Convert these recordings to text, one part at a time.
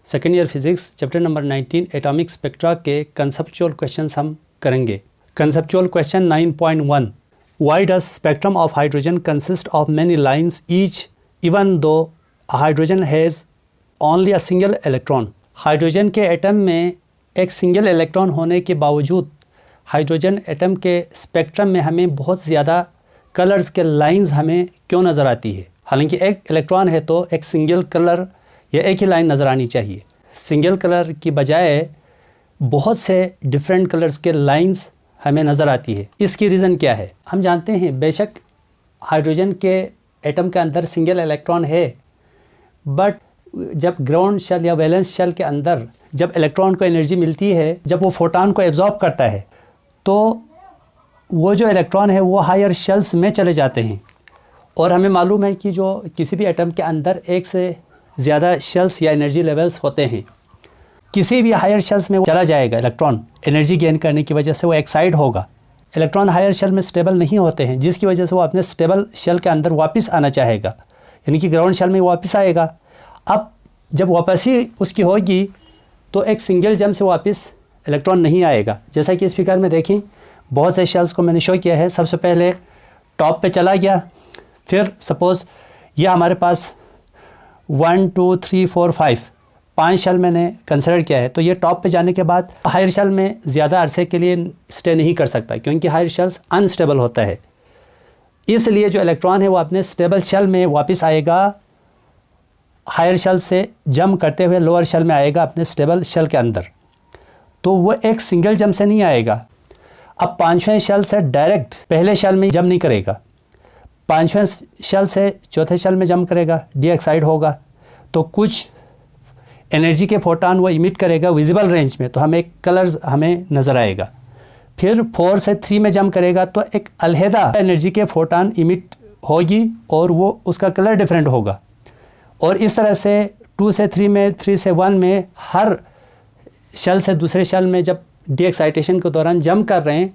Second year physics chapter number 19 atomic spectra के conceptual questions हम करेंगे। Conceptual question 9.1 why does spectrum of hydrogen consist of many lines each even though hydrogen has only a single electron. Hydrogen के atom में एक single electron होने के बावजूद hydrogen atom के स्पेक्ट्रम में हमें बहुत ज़्यादा कलर्स के लाइंस हमें क्यों नज़र आती है। हालांकि एक इलेक्ट्रॉन है तो एक सिंगल कलर या एक ही लाइन नज़र आनी चाहिए। सिंगल कलर की बजाय बहुत से डिफरेंट कलर्स के लाइंस हमें नज़र आती है। इसकी रीज़न क्या है? हम जानते हैं बेशक हाइड्रोजन के एटम के अंदर सिंगल इलेक्ट्रॉन है, बट जब ग्राउंड शेल या वैलेंस शेल के अंदर जब इलेक्ट्रॉन को एनर्जी मिलती है, जब वो फोटॉन को एब्जॉर्ब करता है, तो वो जो इलेक्ट्रॉन है वो हायर शेल्स में चले जाते हैं। और हमें मालूम है कि जो किसी भी एटम के अंदर एक से ज़्यादा शेल्स या एनर्जी लेवल्स होते हैं। किसी भी हायर शेल्स में चला जाएगा इलेक्ट्रॉन, एनर्जी गेन करने की वजह से वो एक्साइट होगा। इलेक्ट्रॉन हायर शेल में स्टेबल नहीं होते हैं, जिसकी वजह से वो अपने स्टेबल शेल के अंदर वापस आना चाहेगा, यानी कि ग्राउंड शेल में वापस आएगा। अब जब वापसी उसकी होगी तो एक सिंगल जंप से वापस इलेक्ट्रॉन नहीं आएगा। जैसा कि इस फिगर में देखें, बहुत से शेल्स को मैंने शो किया है। सबसे पहले टॉप पे चला गया, फिर सपोज़ ये हमारे पास 1 2 3 4 5 शेल मैंने कंसिडर किया है, तो ये टॉप पे जाने के बाद हायर शेल में ज़्यादा अरसे के लिए स्टे नहीं कर सकता, क्योंकि हायर शेल्स अनस्टेबल होता है। इसलिए जो इलेक्ट्रॉन है वो अपने स्टेबल शेल में वापस आएगा, हायर शेल से जंप करते हुए लोअर शेल में आएगा अपने स्टेबल शेल के अंदर। तो वो एक सिंगल जंप से नहीं आएगा। अब पाँचवें शेल से डायरेक्ट पहले शेल में जंप नहीं करेगा, पाँचवें शेल से चौथे शेल में जंप करेगा, डी एक्साइड होगा, तो कुछ एनर्जी के फोटॉन वो इमिट करेगा विजिबल रेंज में, तो हमें एक कलर्स हमें नज़र आएगा। फिर 4 से 3 में जंप करेगा तो एक अलहदा एनर्जी के फोटॉन इमिट होगी और वो उसका कलर डिफरेंट होगा। और इस तरह से 2 से 3 में, 3 से 1 में, हर शेल से दूसरे शेल में जब डी एक्साइटेशन के दौरान जंप कर रहे हैं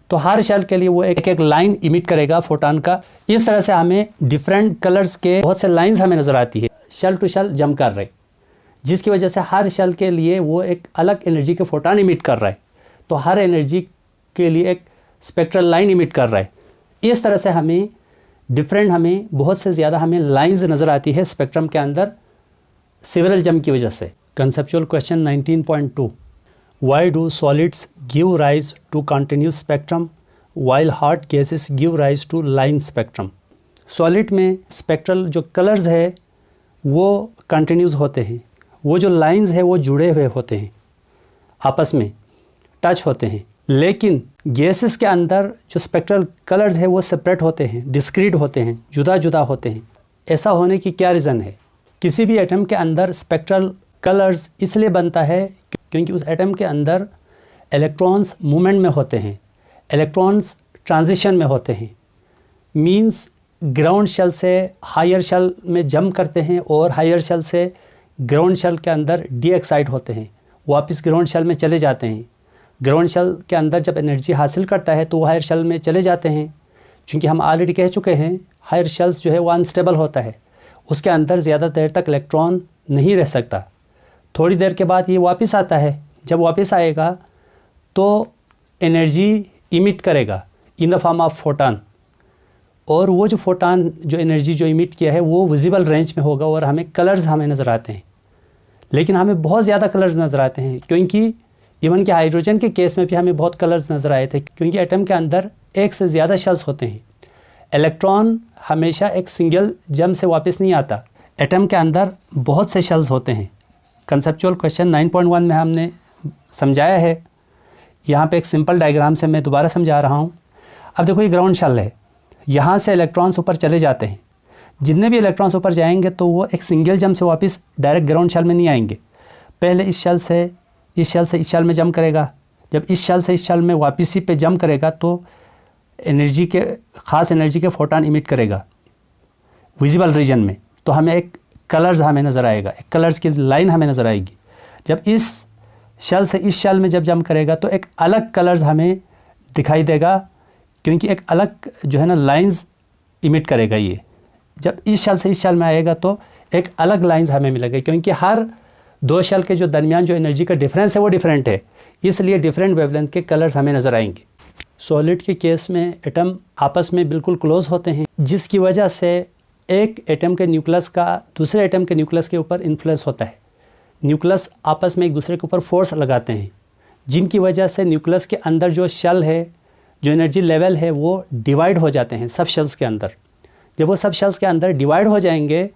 तो हर शेल के लिए वो एक एक लाइन इमिट करेगा फोटॉन का। इस तरह से हमें डिफरेंट कलर्स के बहुत से लाइंस हमें नज़र आती है शेल टू शेल जंप कर रहे, जिसकी वजह से हर शेल के लिए वो एक अलग एनर्जी के फोटॉन इमिट कर रहा है, तो हर एनर्जी के लिए एक स्पेक्ट्रल लाइन इमिट कर रहा है। इस तरह से हमें डिफरेंट, हमें बहुत से ज़्यादा हमें लाइंस नज़र आती है स्पेक्ट्रम के अंदर सिवरल जंप की वजह से। Conceptual question 19.2 Why do solids give rise to continuous spectrum while hot gases give rise to line spectrum? Solid में स्पेक्ट्रल जो कलर्स है वो कंटिन्यूस होते हैं, वो जो लाइंस है वो जुड़े हुए होते हैं, आपस में टच होते हैं। लेकिन गैसेस के अंदर जो स्पेक्ट्रल कलर्स है वो सेपरेट होते हैं, डिस्क्रीट होते हैं, जुदा जुदा होते हैं। ऐसा होने की क्या रीज़न है? किसी भी एटम के अंदर स्पेक्ट्रल कलर्स इसलिए बनता है क्योंकि उस एटम के अंदर इलेक्ट्रॉन्स मूवमेंट में होते हैं, इलेक्ट्रॉन्स ट्रांजिशन में होते हैं। मींस ग्राउंड शेल से हायर शेल में जंप करते हैं और हायर शेल से ग्राउंड शेल के अंदर डी एक्साइट होते हैं, वापस ग्राउंड शेल में चले जाते हैं। ग्राउंड शेल के अंदर जब एनर्जी हासिल करता है तो वो हायर शेल में चले जाते हैं। क्योंकि हम ऑलरेडी कह चुके हैं हायर शेल्स जो है वो अनस्टेबल होता है, उसके अंदर ज़्यादा देर तक इलेक्ट्रॉन नहीं रह सकता। थोड़ी देर के बाद ये वापस आता है, जब वापस आएगा तो एनर्जी इमिट करेगा in the form of photon, और वो जो फोटॉन जो एनर्जी जो इमिट किया है वो विजिबल रेंज में होगा और हमें कलर्स हमें नज़र आते हैं। लेकिन हमें बहुत ज़्यादा कलर्स नज़र आते हैं, क्योंकि इवन कि हाइड्रोजन के केस में भी हमें बहुत कलर्स नज़र आए थे, क्योंकि एटम के अंदर एक से ज़्यादा शेल्स होते हैं। इलेक्ट्रॉन हमेशा एक सिंगल जंप से वापस नहीं आता, एटम के अंदर बहुत से शेल्स होते हैं। कंसेप्चुअल क्वेश्चन 9.1 में हमने समझाया है। यहाँ पे एक सिंपल डायग्राम से मैं दोबारा समझा रहा हूँ। अब देखो ये ग्राउंड शेल है, यहाँ से इलेक्ट्रॉन्स ऊपर चले जाते हैं। जितने भी इलेक्ट्रॉन्स ऊपर जाएंगे तो वो एक सिंगल जंप से वापस डायरेक्ट ग्राउंड शेल में नहीं आएंगे। पहले इस शेल से इस शेल में जंप करेगा, जब इस शेल से इस शेल में वापसी पे जंप करेगा तो एनर्जी के ख़ास एनर्जी के फोटॉन इमिट करेगा विजिबल रीजन में, तो हमें एक कलर्स हमें नज़र आएगा, एक कलर्स की लाइन हमें नज़र आएगी। जब इस शेल से इस शेल में जब जंप करेगा तो एक अलग कलर्स हमें दिखाई देगा, क्योंकि एक अलग जो है ना लाइंस इमिट करेगा ये। जब इस शेल से इस शेल में आएगा तो एक अलग लाइंस हमें मिलेगा, क्योंकि हर दो शेल के जो दरमियान जो एनर्जी का डिफरेंस है वो डिफरेंट है, इसलिए डिफरेंट वेवलेंथ के कलर्स हमें नज़र आएंगे। सॉलिड के केस में एटम आपस में बिल्कुल क्लोज होते हैं, जिसकी वजह से एक एटम के न्यूक्लियस का दूसरे एटम के न्यूक्लियस के ऊपर इन्फ्लुएंस होता है। न्यूक्लियस आपस में एक दूसरे के ऊपर फोर्स लगाते हैं, जिनकी वजह से न्यूक्लियस के अंदर जो शेल है, जो एनर्जी लेवल है, वो डिवाइड हो जाते हैं सब शेल्स के अंदर। जब वो सब शेल्स के अंदर डिवाइड हो जाएंगे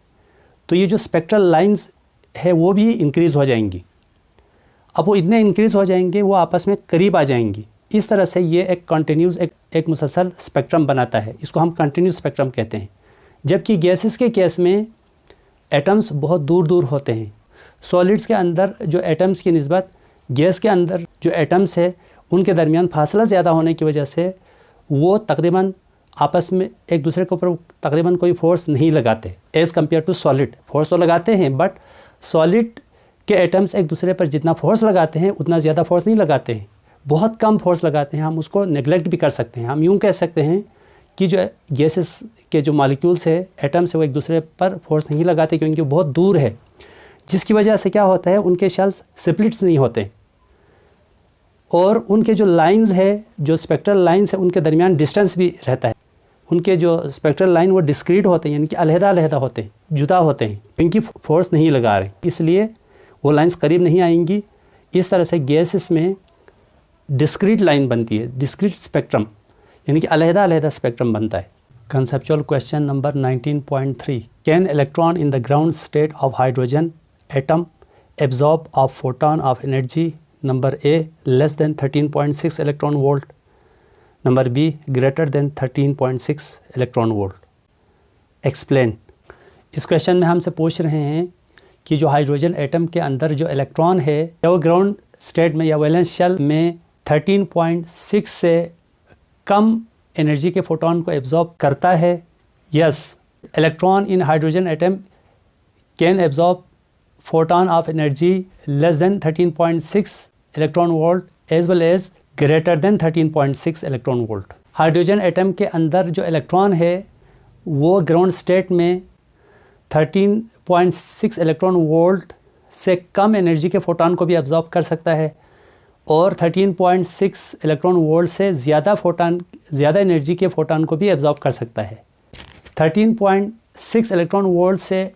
तो ये जो स्पेक्ट्रल लाइंस है वो भी इंक्रीज़ हो जाएंगी। अब वो इतने इंक्रीज़ हो जाएंगे वो आपस में करीब आ जाएंगी। इस तरह से ये एक कंटिन्यूस एक मुसलसल स्पेक्ट्रम बनाता है, इसको हम कंटिन्यूस स्पेक्ट्रम कहते हैं। जबकि गैसेस के केस में एटम्स बहुत दूर दूर होते हैं। सॉलिड्स के अंदर जो एटम्स की निस्बत गैस के अंदर जो एटम्स है उनके दरमियान फासला ज़्यादा होने की वजह से वो तकरीबन आपस में एक दूसरे के ऊपर तकरीबन कोई फोर्स नहीं लगाते as compare to solid. Force तो लगाते हैं, बट सॉलिड के एटम्स एक दूसरे पर जितना फोर्स लगाते हैं उतना ज़्यादा फोर्स नहीं लगाते हैं, बहुत कम फोर्स लगाते हैं। हम उसको नेगलेक्ट भी कर सकते हैं। हम यूँ कह सकते हैं कि जो गैसेस के जो मॉलिक्यूल्स है, एटम्स है, वो एक दूसरे पर फोर्स नहीं लगाते क्योंकि वो बहुत दूर है, जिसकी वजह से क्या होता है उनके शेल्स स्प्लिट्स नहीं होते और उनके जो लाइंस है, जो स्पेक्ट्रल लाइंस है, उनके दरमियान डिस्टेंस भी रहता है। उनके जो स्पेक्ट्रल लाइन वो डिस्क्रीट होते हैं, यानी कि अलहदा होते हैं, जुदा होते हैं, क्योंकि फोर्स नहीं लगा रहे, इसलिए वो लाइंस करीब नहीं आएंगी। इस तरह से गैसेस में डिस्क्रीट लाइन बनती है, डिस्क्रीट स्पेक्ट्रम, यानी कि अलहदा स्पेक्ट्रम बनता है। Conceptual question number 19.3, can electron in the ground state of hydrogen atom absorb of photon of energy number A less than 13.6 electron volt, number be greater than 13.6 electron volt. Explain. इस question में हमसे पूछ रहे हैं कि जो hydrogen atom के अंदर जो इलेक्ट्रॉन है वो ग्राउंड स्टेट में या वैलेंस शेल में 13.6 से कम एनर्जी के फोटोन को एब्जॉर्ब करता है। Yes, electron in hydrogen atom can absorb photon of energy less than 13.6 electron volt as well as greater than 13.6 electron volt. Hydrogen atom के अंदर जो इलेक्ट्रॉन है वो ग्राउंड स्टेट में 13.6 इलेक्ट्रॉन वोल्ट से कम एनर्जी के फोटोन को भी एब्जॉर्ब कर सकता है और 13.6 इलेक्ट्रॉन वोल्ट से ज़्यादा एनर्जी के फोटोन को भी एब्जॉर्ब कर सकता है। 13.6 इलेक्ट्रॉन वोल्ट से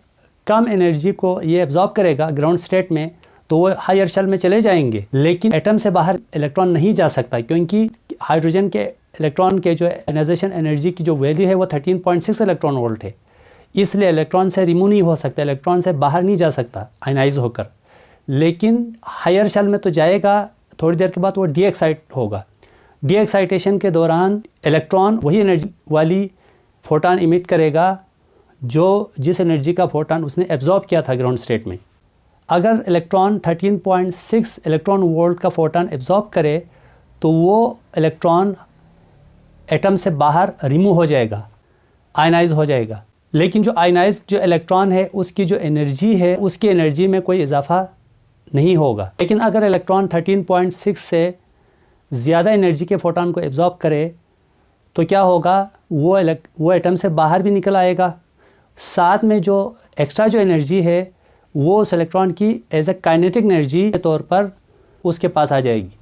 कम एनर्जी को ये एब्जॉर्ब करेगा ग्राउंड स्टेट में, तो वो हायर शेल में चले जाएंगे, लेकिन एटम से बाहर इलेक्ट्रॉन नहीं जा सकता क्योंकि हाइड्रोजन के इलेक्ट्रॉन के जो आयनाइजेशन एनर्जी की जो वैल्यू है वो 13.6 इलेक्ट्रॉन वोल्ट है, इसलिए इलेक्ट्रॉन से रिमूव नहीं हो सकता, इलेक्ट्रॉन से बाहर नहीं जा सकता आयनाइज होकर। लेकिन हायर शेल में तो जाएगा, थोड़ी देर के बाद वो डी एक्साइट होगा। डी एक्साइटेशन के दौरान इलेक्ट्रॉन वही एनर्जी वाली फोटोन इमिट करेगा जिस एनर्जी का फोटोन उसने एब्जॉर्ब किया था ग्राउंड स्टेट में। अगर इलेक्ट्रॉन 13.6 इलेक्ट्रॉन वोल्ट का फोटोन एब्जॉर्ब करे तो वो इलेक्ट्रॉन एटम से बाहर रिमूव हो जाएगा, आयनाइज हो जाएगा। लेकिन जो आयनाइज जो इलेक्ट्रॉन है उसकी जो एनर्जी है उसकी एनर्जी में कोई इजाफा नहीं होगा। लेकिन अगर इलेक्ट्रॉन 13.6 से ज़्यादा एनर्जी के फोटोन को एब्जॉर्ब करे तो क्या होगा, वो एटम से बाहर भी निकल आएगा, साथ में जो एक्स्ट्रा जो एनर्जी है वो उस इलेक्ट्रॉन की एज ए काइनेटिक एनर्जी के तौर पर उसके पास आ जाएगी।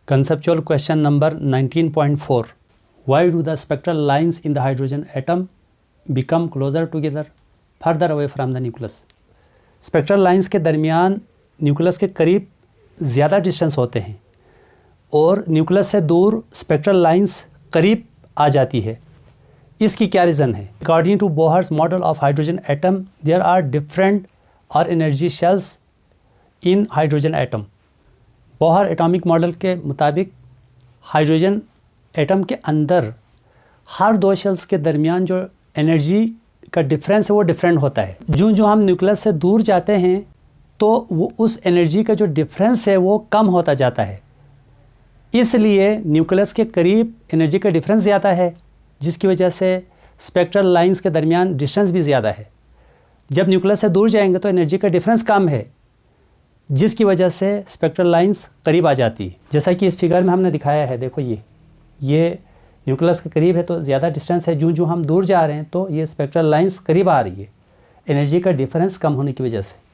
Conceptual question number 19.4, why do the spectral lines in the hydrogen atom become closer together further away from the nucleus. Spectral lines के दरमियान न्यूक्लियस के करीब ज़्यादा डिस्टेंस होते हैं और न्यूक्लियस से दूर स्पेक्ट्रल लाइंस करीब आ जाती है। इसकी क्या रीज़न है? According to Bohr's model of hydrogen atom there are different और energy shells in hydrogen atom. Bohr atomic model के मुताबिक हाइड्रोजन एटम के अंदर हर दो शेल्स के दरमियान जो एनर्जी का डिफरेंस है वो डिफरेंट होता है। जो हम न्यूक्लियस से दूर जाते हैं तो वो उस एनर्जी का जो डिफरेंस है वो कम होता जाता है, इसलिए न्यूक्लियस के करीब एनर्जी का डिफरेंस ज़्यादा है, जिसकी वजह से स्पेक्ट्रल लाइंस के दरमियान डिस्टेंस भी ज़्यादा है। जब न्यूक्लियस से दूर जाएंगे तो एनर्जी का डिफरेंस कम है, जिसकी वजह से स्पेक्ट्रल लाइंस करीब आ जाती है। जैसा कि इस फिगर में हमने दिखाया है, देखो ये न्यूक्लियस के करीब है तो ज़्यादा डिस्टेंस है, जो हम दूर जा रहे हैं तो ये स्पेक्ट्रल लाइंस करीब आ रही है एनर्जी का डिफरेंस कम होने की वजह से।